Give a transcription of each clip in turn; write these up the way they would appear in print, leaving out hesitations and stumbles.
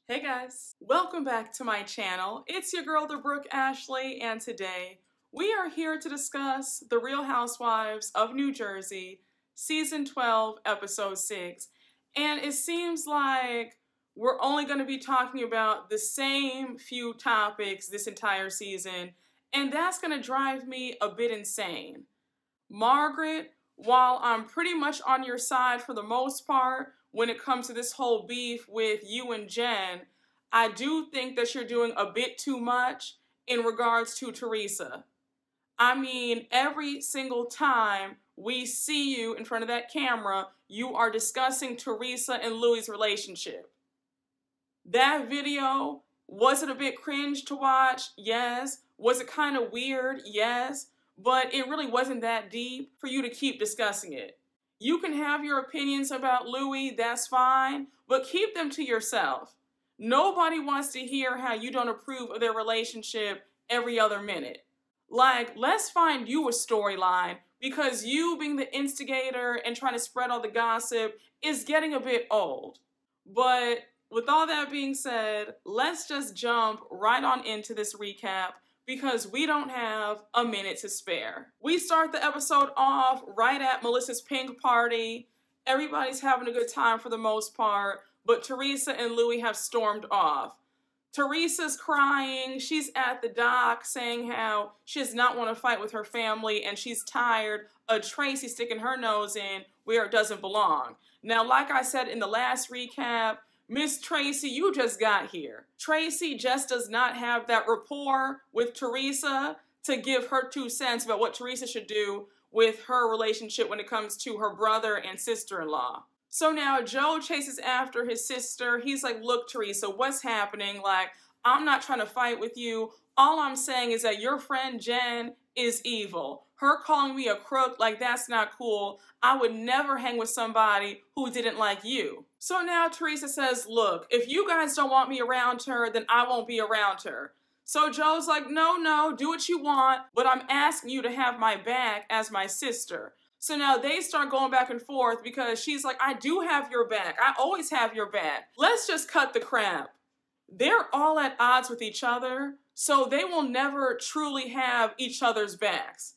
Hey guys, welcome back to my channel. It's your girl, the Brooke Ashley, and today we are here to discuss The Real Housewives of New Jersey, Season 12, Episode 6. And it seems like we're only going to be talking about the same few topics this entire season, and that's going to drive me a bit insane. Margaret, while I'm pretty much on your side for the most part, when it comes to this whole beef with you and Jen, I do think that you're doing a bit too much in regards to Teresa. I mean, every single time we see you in front of that camera, you are discussing Teresa and Louis' relationship. That video, was it a bit cringe to watch? Yes. Was it kind of weird? Yes. But it really wasn't that deep for you to keep discussing it. You can have your opinions about Louis, that's fine, but keep them to yourself. Nobody wants to hear how you don't approve of their relationship every other minute. Like, let's find you a storyline, because you being the instigator and trying to spread all the gossip is getting a bit old. But with all that being said, let's just jump right on into this recap, because we don't have a minute to spare. We start the episode off right at Melissa's pink party. Everybody's having a good time for the most part, but Teresa and Louis have stormed off. Teresa's crying. She's at the dock saying how she does not want to fight with her family and she's tired of Tracy sticking her nose in where it doesn't belong. Now, like I said in the last recap, Miss Tracy, you just got here. Tracy just does not have that rapport with Teresa to give her 2 cents about what Teresa should do with her relationship when it comes to her brother and sister-in-law. So now Joe chases after his sister. He's like, look, Teresa, what's happening? Like, I'm not trying to fight with you. All I'm saying is that your friend Jen is evil. Her calling me a crook, like, that's not cool. I would never hang with somebody who didn't like you. So now Teresa says, look, if you guys don't want me around her, then I won't be around her. So Joe's like, no, do what you want, but I'm asking you to have my back as my sister. So now they start going back and forth because she's like, I do have your back. I always have your back. Let's just cut the crap. They're all at odds with each other, so they will never truly have each other's backs.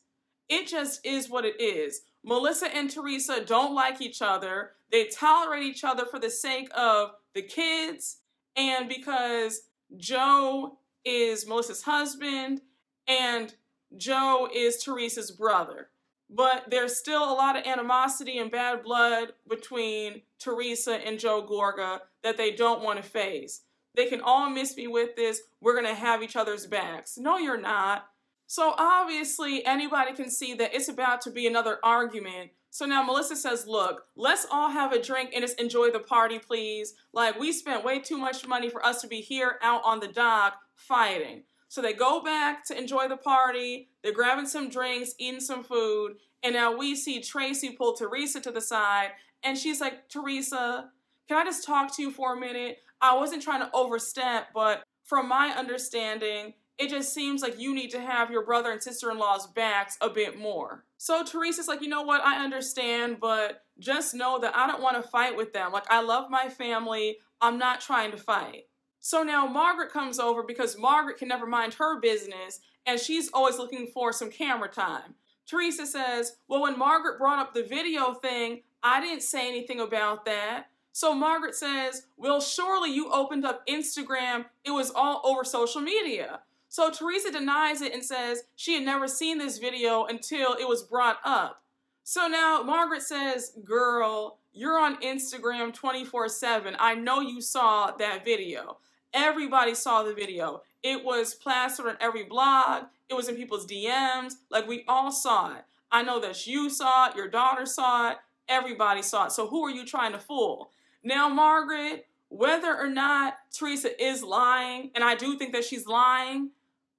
It just is what it is. Melissa and Teresa don't like each other. They tolerate each other for the sake of the kids and because Joe is Melissa's husband and Joe is Teresa's brother. But there's still a lot of animosity and bad blood between Teresa and Joe Gorga that they don't want to face. They can all miss me with this. We're going to have each other's backs. No, you're not. So obviously anybody can see that it's about to be another argument. So now Melissa says, look, let's all have a drink and just enjoy the party, please. Like, we spent way too much money for us to be here out on the dock fighting. So they go back to enjoy the party. They're grabbing some drinks, eating some food. And now we see Tracy pull Teresa to the side. And she's like, Teresa, can I just talk to you for a minute? I wasn't trying to overstep, but from my understanding, it just seems like you need to have your brother and sister-in-law's backs a bit more. So Teresa's like, you know what? I understand, but just know that I don't want to fight with them. Like, I love my family. I'm not trying to fight. So now Margaret comes over because Margaret can never mind her business, and she's always looking for some camera time. Teresa says, well, when Margaret brought up the video thing, I didn't say anything about that. So Margaret says, well, surely you opened up Instagram. It was all over social media. So Teresa denies it and says she had never seen this video until it was brought up. So now Margaret says, girl, you're on Instagram 24/7. I know you saw that video. Everybody saw the video. It was plastered on every blog. It was in people's DMs. Like, we all saw it. I know that you saw it. Your daughter saw it. Everybody saw it. So who are you trying to fool? Now, Margaret, whether or not Teresa is lying, and I do think that she's lying,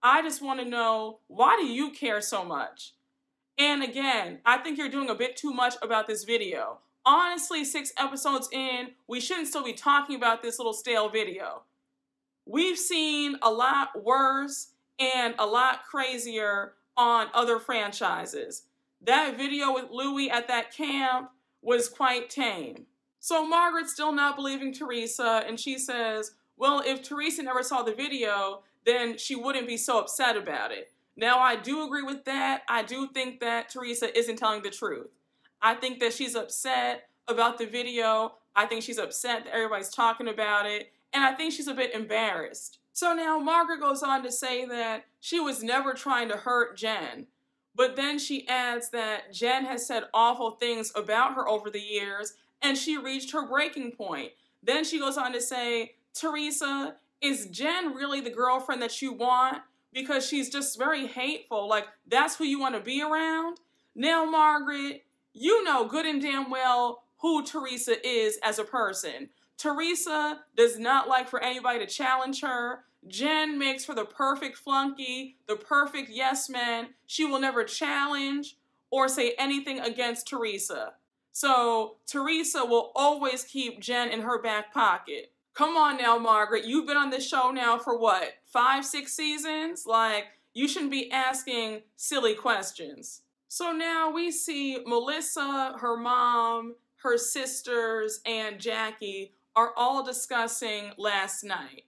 I just want to know, why do you care so much? And again, I think you're doing a bit too much about this video. Honestly, 6 episodes in, we shouldn't still be talking about this little stale video. We've seen a lot worse and a lot crazier on other franchises. That video with Louis at that camp was quite tame. So Margaret's still not believing Teresa, and she says, Well, if Teresa never saw the video, then she wouldn't be so upset about it. Now, I do agree with that. I do think that Teresa isn't telling the truth. I think that she's upset about the video. I think she's upset that everybody's talking about it. And I think she's a bit embarrassed. So now Margaret goes on to say that she was never trying to hurt Jen. But then she adds that Jen has said awful things about her over the years and she reached her breaking point. Then she goes on to say, Teresa, is Jen really the girlfriend that you want? Because she's just very hateful. Like, that's who you want to be around? Now, Margaret, you know good and damn well who Teresa is as a person. Teresa does not like for anybody to challenge her. Jen makes for the perfect flunky, the perfect yes man. She will never challenge or say anything against Teresa. So Teresa will always keep Jen in her back pocket. Come on now, Margaret. You've been on this show now for what, 5, 6 seasons? Like, you shouldn't be asking silly questions. So now we see Melissa, her mom, her sisters, and Jackie are all discussing last night.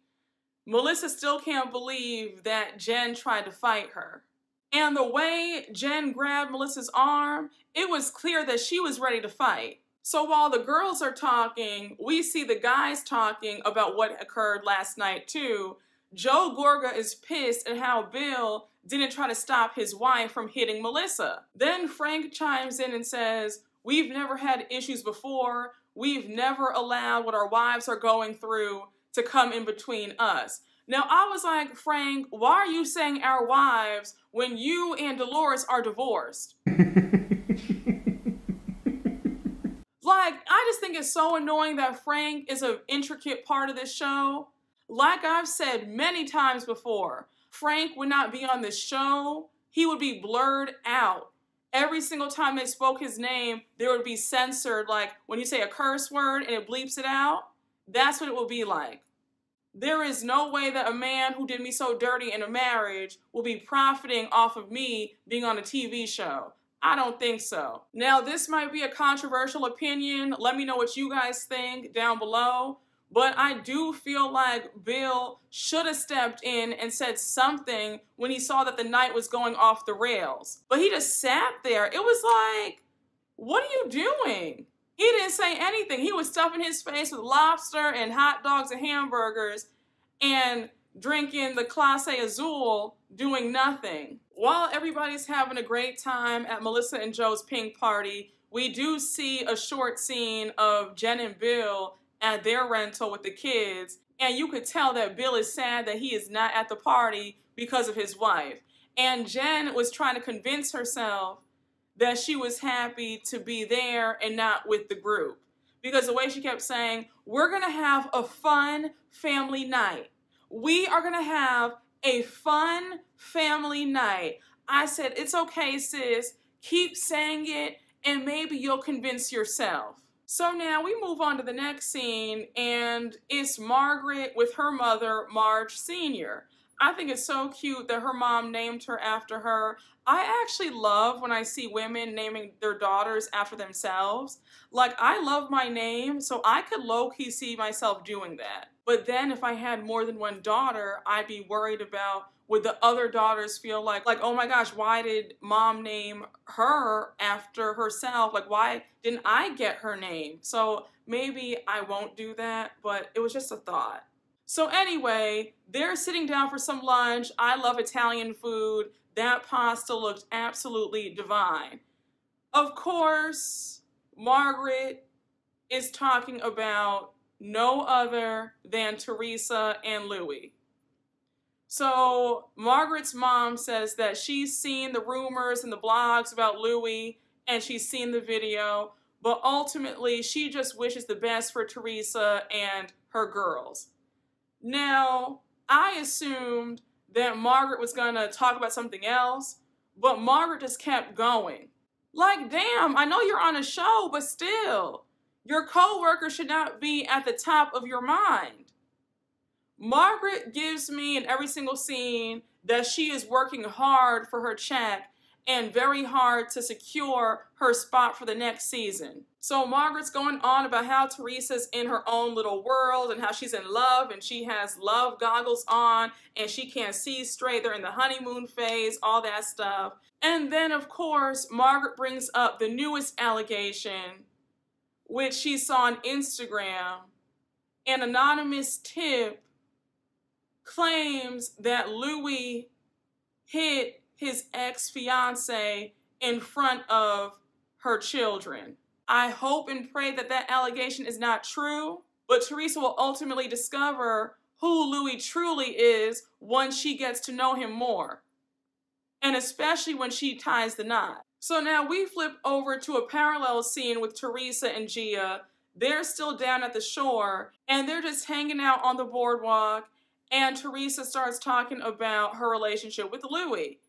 Melissa still can't believe that Jen tried to fight her. And the way Jen grabbed Melissa's arm, it was clear that she was ready to fight. So while the girls are talking, we see the guys talking about what occurred last night too. Joe Gorga is pissed at how Bill didn't try to stop his wife from hitting Melissa. Then Frank chimes in and says, we've never had issues before. We've never allowed what our wives are going through to come in between us. Now I was like, Frank, why are you saying our wives when you and Dolores are divorced? Like, I just think it's so annoying that Frank is an intricate part of this show. Like I've said many times before, Frank would not be on this show. He would be blurred out. Every single time they spoke his name, there would be censored, like when you say a curse word and it bleeps it out, that's what it will be like. There is no way that a man who did me so dirty in a marriage will be profiting off of me being on a TV show. I don't think so. Now, this might be a controversial opinion. Let me know what you guys think down below. But I do feel like Bill should have stepped in and said something when he saw that the night was going off the rails. But he just sat there. It was like, what are you doing? He didn't say anything. He was stuffing his face with lobster and hot dogs and hamburgers and drinking the Clase Azul, doing nothing. While everybody's having a great time at Melissa and Joe's pink party, we do see a short scene of Jen and Bill at their rental with the kids, and you could tell that Bill is sad that he is not at the party because of his wife. And Jen was trying to convince herself that she was happy to be there and not with the group. Because the way she kept saying, we're gonna have a fun family night. We are gonna have a fun family night. I said, it's okay, sis. Keep saying it and maybe you'll convince yourself. So now we move on to the next scene and it's Margaret with her mother, Marge Sr. I think it's so cute that her mom named her after her. I actually love when I see women naming their daughters after themselves. Like, I love my name, so I could low-key see myself doing that. But then if I had more than one daughter, I'd be worried about, would the other daughters feel like, oh my gosh, why did mom name her after herself? Like, why didn't I get her name? So maybe I won't do that, but it was just a thought. So anyway, they're sitting down for some lunch. I love Italian food. That pasta looked absolutely divine. Of course, Margaret is talking about no other than Teresa and Louis. So Margaret's mom says that she's seen the rumors and the blogs about Louis and she's seen the video, but ultimately she just wishes the best for Teresa and her girls. Now, I assumed that Margaret was gonna talk about something else, but Margaret just kept going. Like, damn, I know you're on a show, but still, your coworker should not be at the top of your mind. Margaret gives me in every single scene that she is working hard for her check, and very hard to secure her spot for the next season. So Margaret's going on about how Teresa's in her own little world and how she's in love and she has love goggles on and she can't see straight. They're in the honeymoon phase, all that stuff. And then, of course, Margaret brings up the newest allegation, which she saw on Instagram. An anonymous tip claims that Louis hit his ex-fiance in front of her children. I hope and pray that that allegation is not true, but Teresa will ultimately discover who Louis truly is once she gets to know him more, and especially when she ties the knot. So now we flip over to a parallel scene with Teresa and Gia. They're still down at the shore, and they're just hanging out on the boardwalk, and Teresa starts talking about her relationship with Louis.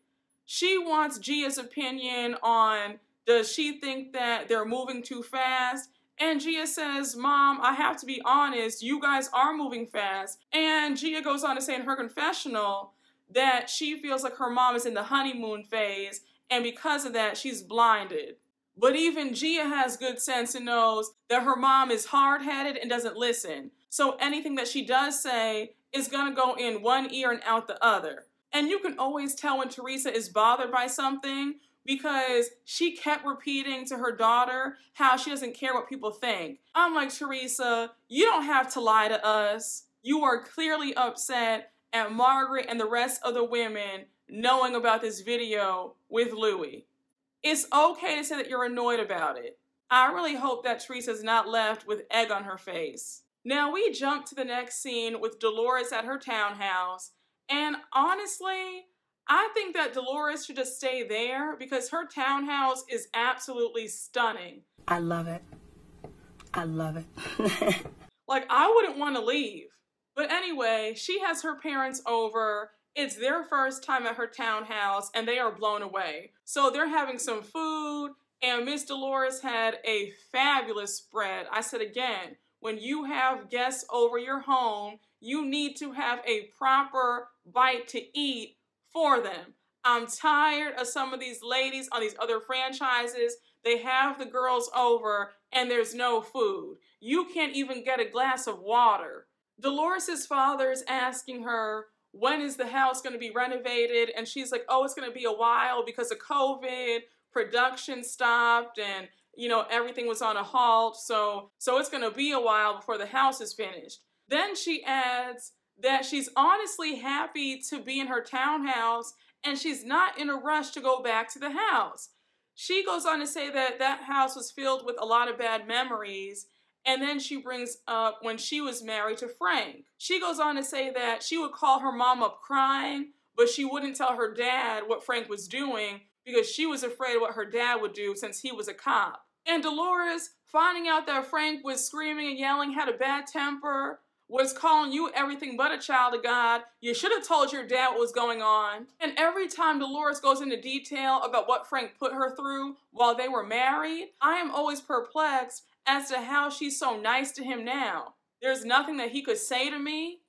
She wants Gia's opinion on, does she think that they're moving too fast? And Gia says, Mom, I have to be honest, you guys are moving fast. And Gia goes on to say in her confessional that she feels like her mom is in the honeymoon phase, and because of that, she's blinded. But even Gia has good sense and knows that her mom is hard-headed and doesn't listen. So anything that she does say is gonna go in one ear and out the other. And you can always tell when Teresa is bothered by something because she kept repeating to her daughter how she doesn't care what people think. I'm like, Teresa, you don't have to lie to us. You are clearly upset at Margaret and the rest of the women knowing about this video with Louis. It's okay to say that you're annoyed about it. I really hope that Teresa's not left with egg on her face. Now we jump to the next scene with Dolores at her townhouse, and honestly, I think that Dolores should just stay there because her townhouse is absolutely stunning. I love it. I love it. Like, I wouldn't want to leave. But anyway, she has her parents over. It's their first time at her townhouse, and they are blown away. So they're having some food, and Miss Dolores had a fabulous spread. I said again, when you have guests over your home, you need to have a proper bite to eat for them. I'm tired of some of these ladies on these other franchises. They have the girls over, and there's no food. You can't even get a glass of water. Dolores' father is asking her, when is the house going to be renovated? And she's like, oh, it's going to be a while because of COVID, production stopped, and you know, everything was on a halt, so it's going to be a while before the house is finished. Then she adds that she's honestly happy to be in her townhouse and she's not in a rush to go back to the house. She goes on to say that that house was filled with a lot of bad memories, and then she brings up when she was married to Frank. She goes on to say that she would call her mom up crying, but she wouldn't tell her dad what Frank was doing because she was afraid of what her dad would do since he was a cop. And Dolores, finding out that Frank was screaming and yelling, had a bad temper, was calling you everything but a child of God. You should have told your dad what was going on. And every time Dolores goes into detail about what Frank put her through while they were married, I am always perplexed as to how she's so nice to him now. There's nothing that he could say to me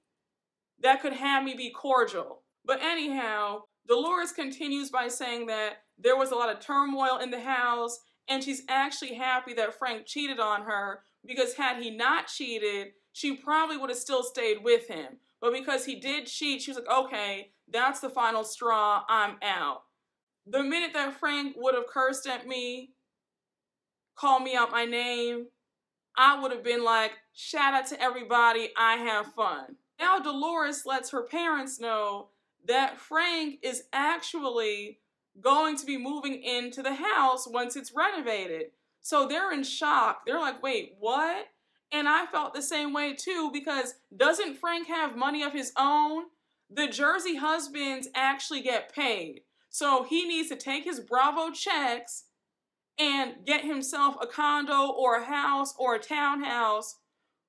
that could have me be cordial. But anyhow, Dolores continues by saying that there was a lot of turmoil in the house, and she's actually happy that Frank cheated on her because had he not cheated, she probably would have still stayed with him. But because he did cheat, she was like, okay, that's the final straw, I'm out. The minute that Frank would have cursed at me, called me out my name, I would have been like, shout out to everybody, I have fun. Now Dolores lets her parents know that Frank is actually going to be moving into the house once it's renovated. So they're in shock. They're like, wait, what? And I felt the same way too, because doesn't Frank have money of his own? The Jersey husbands actually get paid. So he needs to take his Bravo checks and get himself a condo or a house or a townhouse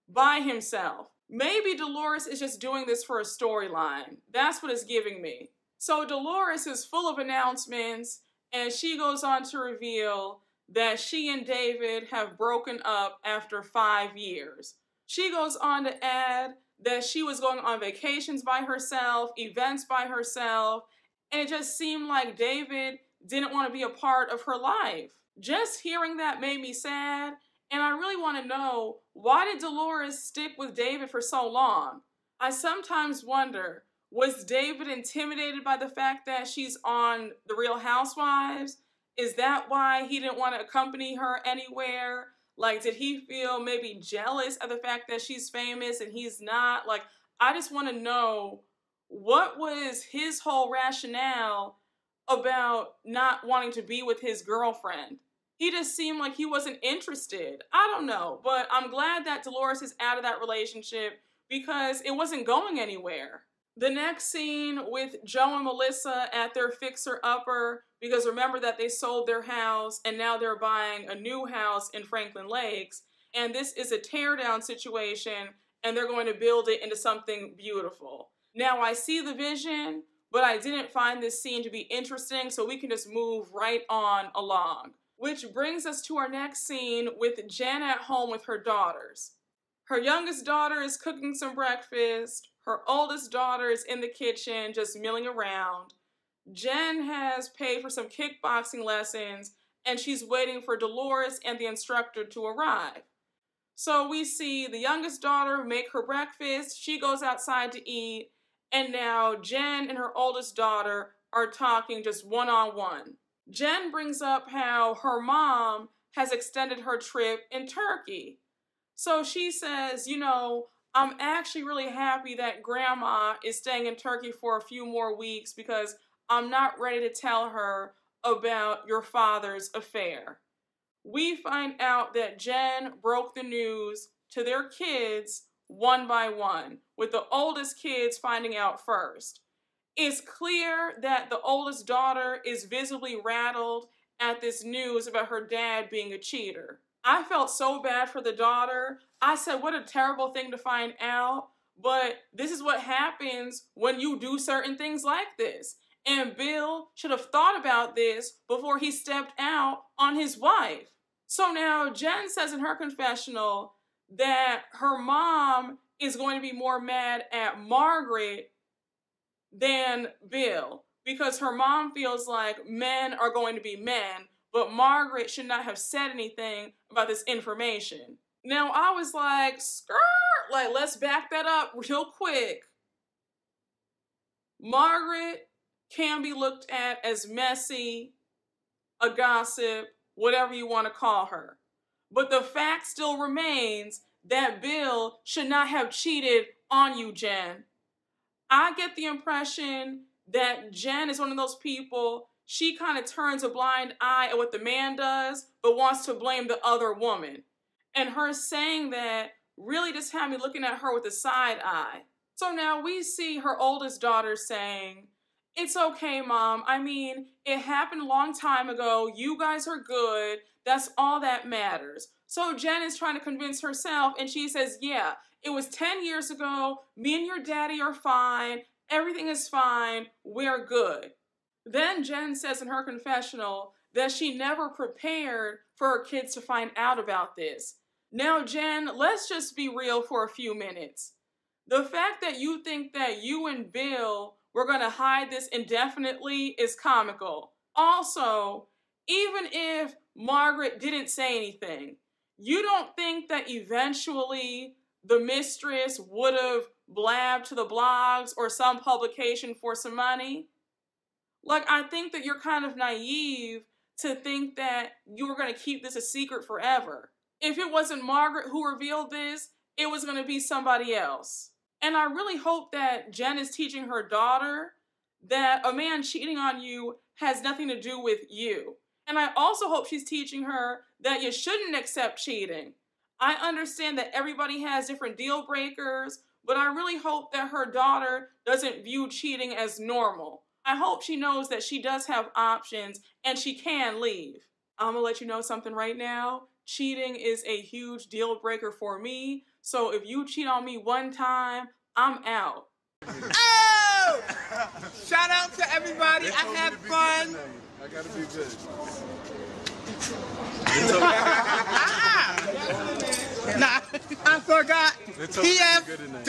by himself. Maybe Dolores is just doing this for a storyline. That's what it's giving me. So Dolores is full of announcements, and she goes on to reveal that she and David have broken up after 5 years. She goes on to add that she was going on vacations by herself, events by herself, and it just seemed like David didn't want to be a part of her life. Just hearing that made me sad, and I really want to know, why did Dolores stick with David for so long? I sometimes wonder, was David intimidated by the fact that she's on The Real Housewives? Is that why he didn't want to accompany her anywhere? Like, did he feel maybe jealous of the fact that she's famous and he's not? Like, I just want to know, what was his whole rationale about not wanting to be with his girlfriend? He just seemed like he wasn't interested. I don't know, but I'm glad that Dolores is out of that relationship because it wasn't going anywhere. The next scene with Joe and Melissa at their fixer-upper, because remember that they sold their house and now they're buying a new house in Franklin Lakes, and this is a teardown situation and they're going to build it into something beautiful. Now, I see the vision, but I didn't find this scene to be interesting, so we can just move right on along. Which brings us to our next scene with Jen at home with her daughters. Her youngest daughter is cooking some breakfast. Her oldest daughter is in the kitchen just milling around. Jen has paid for some kickboxing lessons, and she's waiting for Dolores and the instructor to arrive. So we see the youngest daughter make her breakfast, she goes outside to eat, and now Jen and her oldest daughter are talking just one-on-one. Jen brings up how her mom has extended her trip in Turkey. So she says, you know, I'm actually really happy that Grandma is staying in Turkey for a few more weeks because I'm not ready to tell her about your father's affair. We find out that Jen broke the news to their kids one by one, with the oldest kids finding out first. It's clear that the oldest daughter is visibly rattled at this news about her dad being a cheater. I felt so bad for the daughter. I said, what a terrible thing to find out, but this is what happens when you do certain things like this. And Bill should have thought about this before he stepped out on his wife. So now Jen says in her confessional that her mom is going to be more mad at Margaret than Bill, because her mom feels like men are going to be men, but Margaret should not have said anything about this information. Now I was like, skirt, like let's back that up real quick. Margaret can be looked at as messy, a gossip, whatever you want to call her. But the fact still remains that Bill should not have cheated on you, Jen. I get the impression that Jen is one of those people, she kind of turns a blind eye at what the man does, but wants to blame the other woman. And her saying that really just had me looking at her with a side eye. So now we see her oldest daughter saying, it's okay, Mom. I mean, it happened a long time ago. You guys are good. That's all that matters. So Jen is trying to convince herself, and she says, yeah, it was 10 years ago. Me and your daddy are fine. Everything is fine. We're good. Then Jen says in her confessional that she never prepared for her kids to find out about this. Now, Jen, let's just be real for a few minutes. The fact that you think that you and Bill were going to hide this indefinitely is comical. Also, even if Margaret didn't say anything, you don't think that eventually the mistress would have blabbed to the blogs or some publication for some money? Like, I think that you're kind of naive to think that you were going to keep this a secret forever. If it wasn't Margaret who revealed this, it was going to be somebody else. And I really hope that Jen is teaching her daughter that a man cheating on you has nothing to do with you. And I also hope she's teaching her that you shouldn't accept cheating. I understand that everybody has different deal breakers, but I really hope that her daughter doesn't view cheating as normal. I hope she knows that she does have options and she can leave. I'm gonna let you know something right now. Cheating is a huge deal breaker for me. So if you cheat on me one time, I'm out. Oh! Shout out to everybody. I had fun. I gotta be good. Nah, I forgot. P.F. ...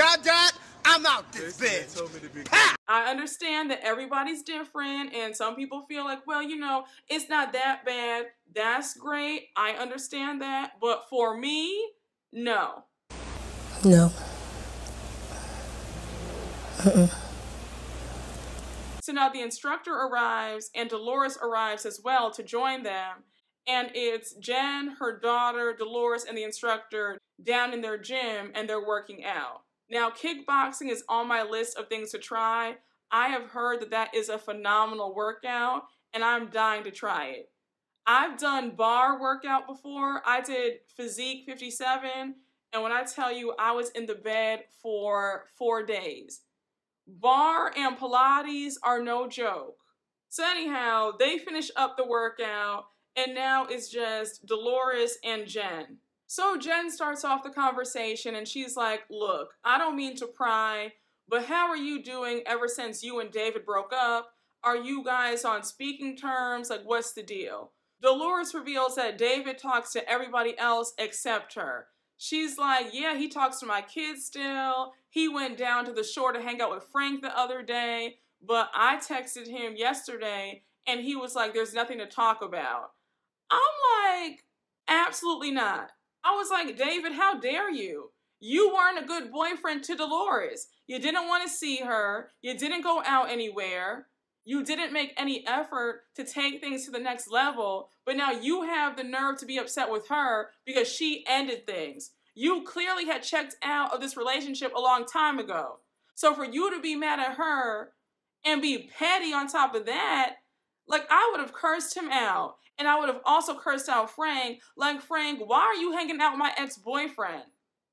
I'm out this bitch. I understand that everybody's different and some people feel like, well, you know, it's not that bad. That's great. I understand that. But for me, no. No. So now the instructor arrives and Dolores arrives as well to join them. And it's Jen, her daughter, Dolores, and the instructor down in their gym and they're working out. Now, kickboxing is on my list of things to try. I have heard that that is a phenomenal workout and I'm dying to try it. I've done bar workout before. I did Physique 57 and when I tell you I was in the bed for 4 days. Bar and Pilates are no joke. So anyhow, they finish up the workout and now it's just Dolores and Jen. So Jen starts off the conversation and she's like, look, I don't mean to pry, but how are you doing ever since you and David broke up? Are you guys on speaking terms? Like, what's the deal? Dolores reveals that David talks to everybody else except her. She's like, yeah, he talks to my kids still. He went down to the shore to hang out with Frank the other day, but I texted him yesterday and he was like, there's nothing to talk about. I'm like, absolutely not. I was like, David, how dare you? You weren't a good boyfriend to Dolores. You didn't want to see her. You didn't go out anywhere. You didn't make any effort to take things to the next level, but now you have the nerve to be upset with her because she ended things. You clearly had checked out of this relationship a long time ago. So for you to be mad at her and be petty on top of that, like I would have cursed him out. And I would have also cursed out Frank, like, Frank, why are you hanging out with my ex-boyfriend?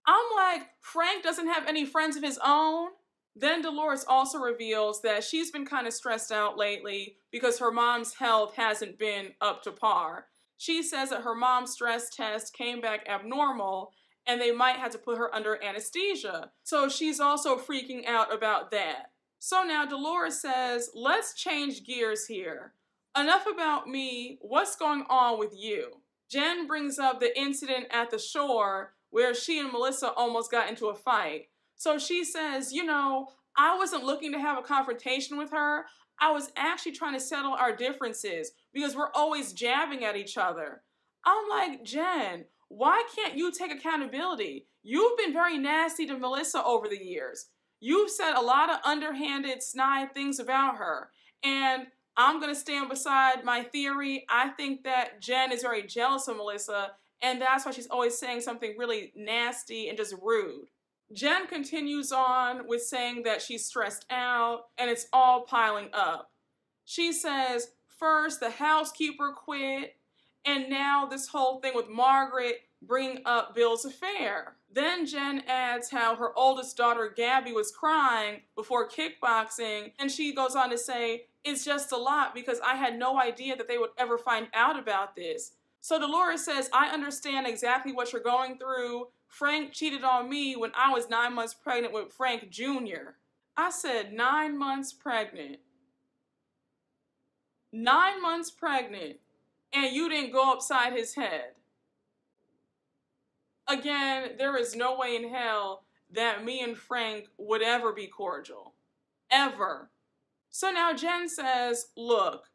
I'm like, Frank doesn't have any friends of his own. Then Dolores also reveals that she's been kind of stressed out lately because her mom's health hasn't been up to par. She says that her mom's stress test came back abnormal and they might have to put her under anesthesia. So she's also freaking out about that. So now Dolores says, let's change gears here. Enough about me, what's going on with you? Jen brings up the incident at the shore where she and Melissa almost got into a fight. So she says, you know, I wasn't looking to have a confrontation with her. I was actually trying to settle our differences because we're always jabbing at each other. I'm like, Jen, why can't you take accountability? You've been very nasty to Melissa over the years. You've said a lot of underhanded, snide things about her. And I'm going to stand beside my theory. I think that Jen is very jealous of Melissa, and that's why she's always saying something really nasty and just rude. Jen continues on with saying that she's stressed out, and it's all piling up. She says, first, the housekeeper quit, and now this whole thing with Margaret bringing up Bill's affair. Then Jen adds how her oldest daughter, Gabby, was crying before kickboxing, and she goes on to say, it's just a lot because I had no idea that they would ever find out about this. So Dolores says, I understand exactly what you're going through. Frank cheated on me when I was 9 months pregnant with Frank Jr. I said 9 months pregnant. 9 months pregnant, and you didn't go upside his head. Again, there is no way in hell that me and Frank would ever be cordial. Ever. So now Jen says, look,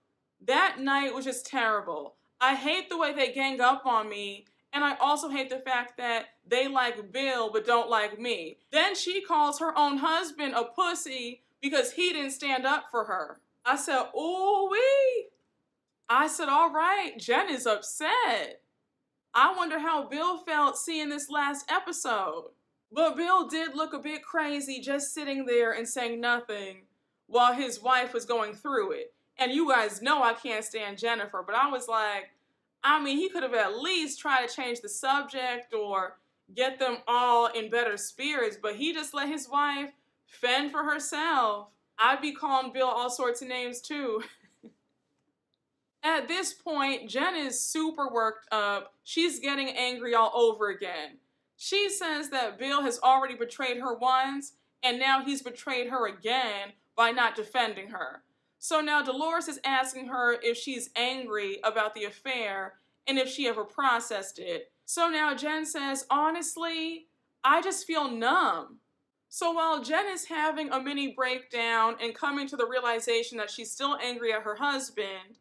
that night was just terrible. I hate the way they gang up on me, and I also hate the fact that they like Bill but don't like me. Then she calls her own husband a pussy because he didn't stand up for her. I said, ooh-wee. I said, all right, Jen is upset. I wonder how Bill felt seeing this last episode. But Bill did look a bit crazy just sitting there and saying nothing while his wife was going through it. And you guys know I can't stand Jennifer, but I was like, I mean, he could have at least tried to change the subject or get them all in better spirits, but he just let his wife fend for herself. I'd be calling Bill all sorts of names too. At this point, Jen is super worked up. She's getting angry all over again. She says that Bill has already betrayed her once, and now he's betrayed her again by not defending her. So now Dolores is asking her if she's angry about the affair and if she ever processed it. So now Jen says, honestly, I just feel numb. So while Jen is having a mini breakdown and coming to the realization that she's still angry at her husband,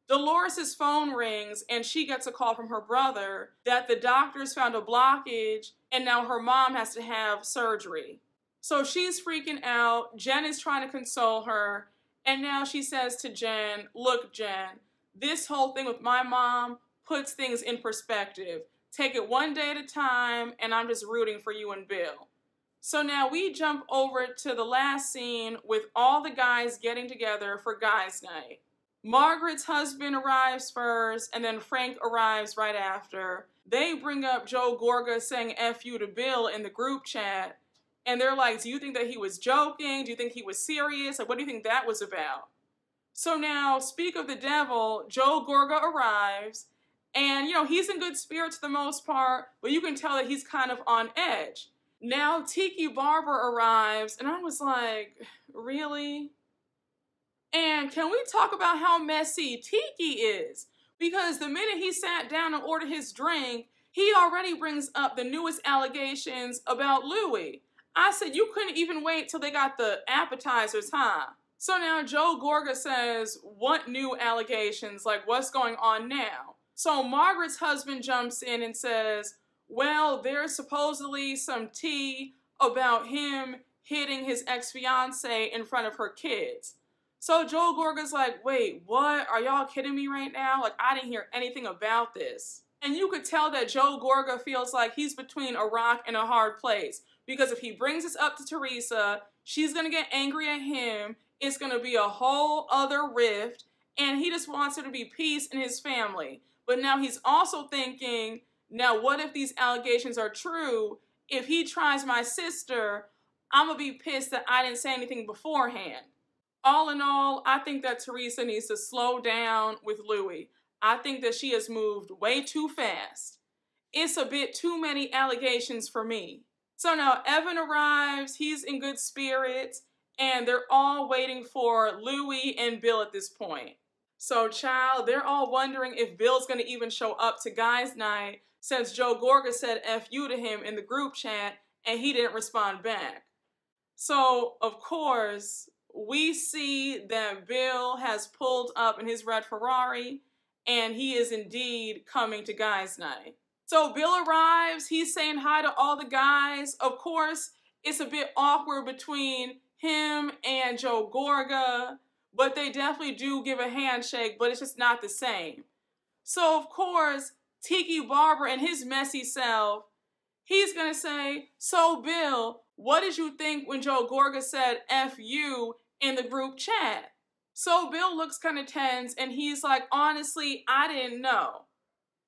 Dolores' phone rings and she gets a call from her brother that the doctors found a blockage and now her mom has to have surgery. So she's freaking out. Jen is trying to console her, and now she says to Jen, look, Jen, this whole thing with my mom puts things in perspective. Take it one day at a time, and I'm just rooting for you and Bill. So now we jump over to the last scene with all the guys getting together for guys' night. Margaret's husband arrives first, and then Frank arrives right after. They bring up Joe Gorga saying F you to Bill in the group chat, and they're like, do you think that he was joking? Do you think he was serious? Like, what do you think that was about? So now, speak of the devil, Joe Gorga arrives, and, he's in good spirits for the most part, but you can tell that he's kind of on edge. Now, Tiki Barber arrives, and I was like, really? And can we talk about how messy Tiki is? Because the minute he sat down and ordered his drink, he already brings up the newest allegations about Louis. I said, you couldn't even wait till they got the appetizers, huh? So now Joe Gorga says, what new allegations? Like, what's going on now? So Margaret's husband jumps in and says, well, there's supposedly some tea about him hitting his ex-fiance in front of her kids. So Joe Gorga's like, wait, what? Are y'all kidding me right now? Like, I didn't hear anything about this. And you could tell that Joe Gorga feels like he's between a rock and a hard place. Because if he brings this up to Teresa, she's going to get angry at him. It's going to be a whole other rift. And he just wants there to be peace in his family. But now he's also thinking, now what if these allegations are true? If he tries my sister, I'm going to be pissed that I didn't say anything beforehand. All in all, I think that Teresa needs to slow down with Louis. I think that she has moved way too fast. It's a bit too many allegations for me. So now Evan arrives, he's in good spirits, and they're all waiting for Louis and Bill at this point. So child, they're all wondering if Bill's gonna even show up to guys' night since Joe Gorga said F you to him in the group chat and he didn't respond back. So, of course, we see that Bill has pulled up in his red Ferrari and he is indeed coming to guys' night. So Bill arrives, he's saying hi to all the guys. Of course, it's a bit awkward between him and Joe Gorga, but they definitely do give a handshake, but it's just not the same. So of course, Tiki Barber and his messy self, he's gonna say, so Bill, what did you think when Joe Gorga said F you in the group chat? So Bill looks kind of tense and he's like, honestly, I didn't know.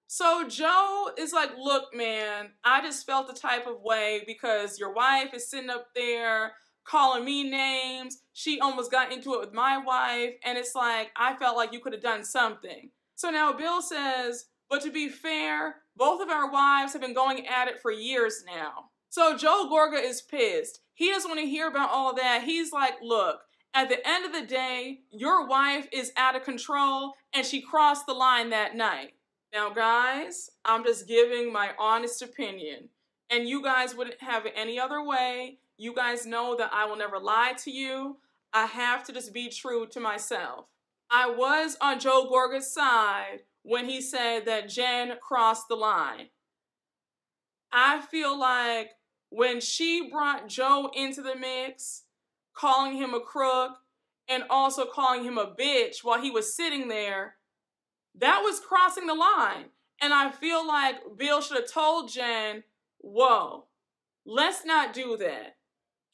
So Joe is like, look, man, I just felt the type of way because your wife is sitting up there calling me names. She almost got into it with my wife. And it's like, I felt like you could have done something. So now Bill says, but to be fair, both of our wives have been going at it for years now. So Joe Gorga is pissed. He doesn't want to hear about all that. He's like, look, at the end of the day, your wife is out of control and she crossed the line that night. Now, guys, I'm just giving my honest opinion, and you guys wouldn't have it any other way. You guys know that I will never lie to you. I have to just be true to myself. I was on Joe Gorga's side when he said that Jen crossed the line. I feel like when she brought Joe into the mix, calling him a crook and also calling him a bitch while he was sitting there, that was crossing the line. And I feel like Bill should have told Jen, whoa, let's not do that.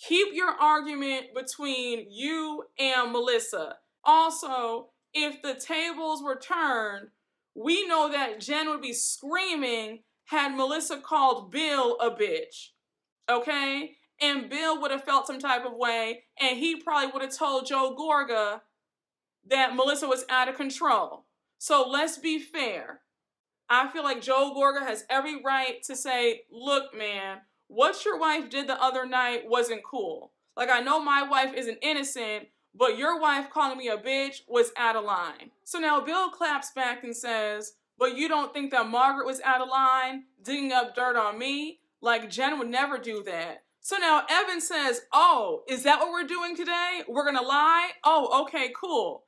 Keep your argument between you and Melissa. Also, if the tables were turned, we know that Jen would be screaming had Melissa called Bill a bitch. Okay? And Bill would have felt some type of way, and he probably would have told Joe Gorga that Melissa was out of control. So let's be fair. I feel like Joe Gorga has every right to say, look, man, what your wife did the other night wasn't cool. Like, I know my wife isn't innocent, but your wife calling me a bitch was out of line. So now Bill claps back and says, but you don't think that Margaret was out of line, digging up dirt on me? Like, Jen would never do that. So now Evan says, oh, is that what we're doing today? We're gonna lie? Oh, okay, cool.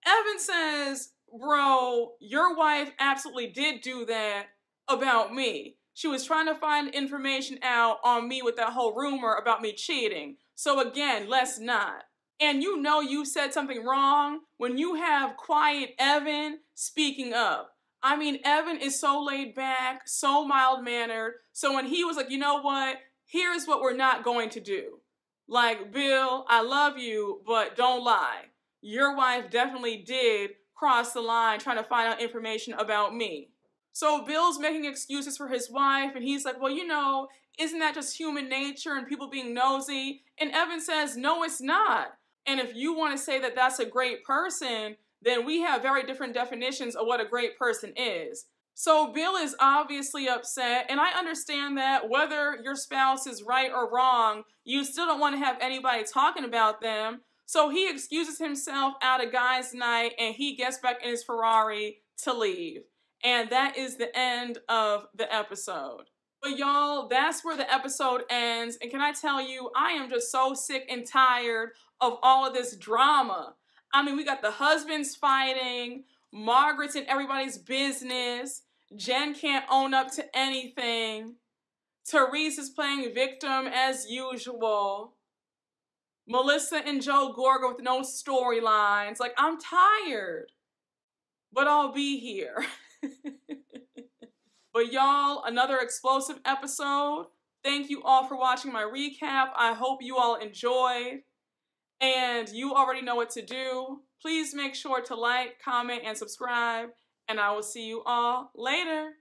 Evan says, bro, your wife absolutely did do that about me. She was trying to find information out on me with that whole rumor about me cheating. So again, let's not. And you know you said something wrong when you have quiet Evan speaking up. I mean, Evan is so laid back, so mild-mannered. So when he was like, you know what? Here's what we're not going to do. Like, Bill, I love you, but don't lie. Your wife definitely did cross the line trying to find out information about me. So Bill's making excuses for his wife, and he's like, well, you know, isn't that just human nature and people being nosy? And Evan says, no, it's not. And if you want to say that that's a great person, then we have very different definitions of what a great person is. So Bill is obviously upset, and I understand that whether your spouse is right or wrong, you still don't want to have anybody talking about them. So he excuses himself out of guys' night, and he gets back in his Ferrari to leave. And that is the end of the episode. But y'all, that's where the episode ends. And can I tell you, I am just so sick and tired of all of this drama. I mean, we got the husbands fighting, Margaret's in everybody's business, Jen can't own up to anything, Teresa's playing victim as usual, Melissa and Joe Gorga with no storylines. Like, I'm tired, but I'll be here. But y'all, another explosive episode. Thank you all for watching my recap. I hope you all enjoyed. And you already know what to do. Please make sure to like, comment, and subscribe. And I will see you all later.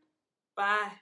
Bye.